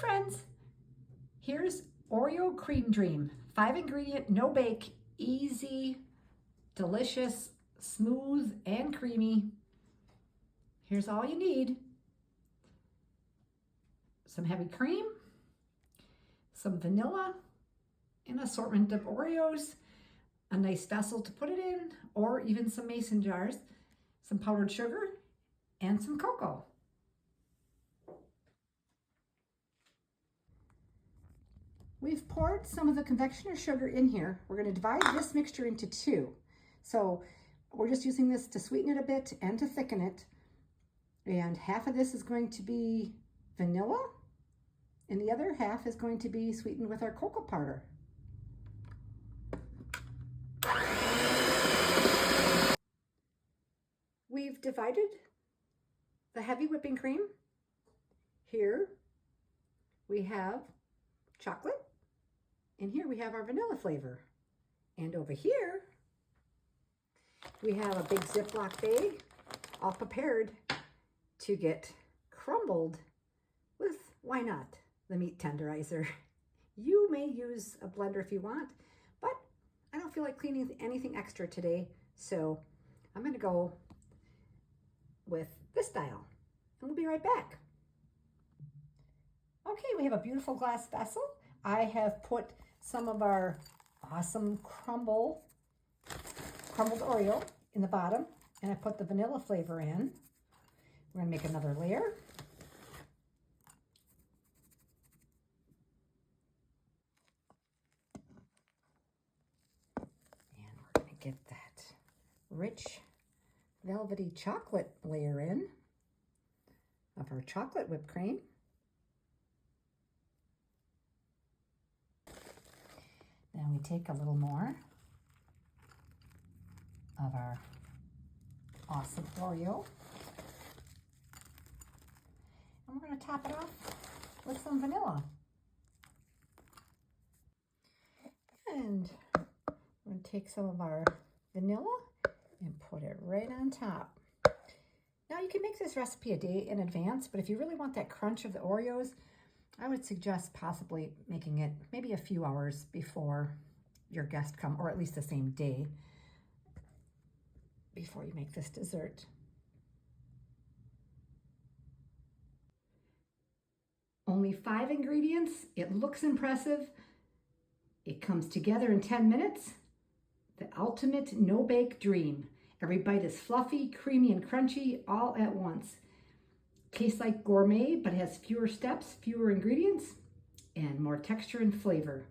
friends, here's Oreo Cream Dream. 5-ingredient, no bake, easy, delicious, smooth and creamy. Here's all you need. Some heavy cream, some vanilla, an assortment of Oreos, a nice vessel to put it in, or even some mason jars, some powdered sugar, and some cocoa. We've poured some of the confectioner sugar in here. We're going to divide this mixture into two. So we're just using this to sweeten it a bit and to thicken it. And half of this is going to be vanilla, and the other half is going to be sweetened with our cocoa powder. We've divided the heavy whipping cream. Here we have chocolate, and here we have our vanilla flavor. And over here, we have a big Ziploc bag all prepared to get crumbled with, why not, the meat tenderizer. You may use a blender if you want, but I don't feel like cleaning anything extra today, so I'm gonna go with this style, and we'll be right back. Okay, we have a beautiful glass vessel. I have put some of our awesome crumbled Oreo in the bottom, and I put the vanilla flavor in. We're gonna make another layer. And we're gonna get that rich velvety chocolate layer in of our chocolate whipped cream. Then we take a little more of our awesome Oreo. And we're going to top it off with some vanilla. And we're going to take some of our vanilla and put it right on top. Now you can make this recipe a day in advance, but if you really want that crunch of the Oreos, I would suggest possibly making it maybe a few hours before your guests come, or at least the same day before you make this dessert. Only 5 ingredients. It looks impressive. It comes together in 10 minutes. The ultimate no-bake dream. Every bite is fluffy, creamy, and crunchy all at once. Tastes like gourmet, but has fewer steps, fewer ingredients, and more texture and flavor.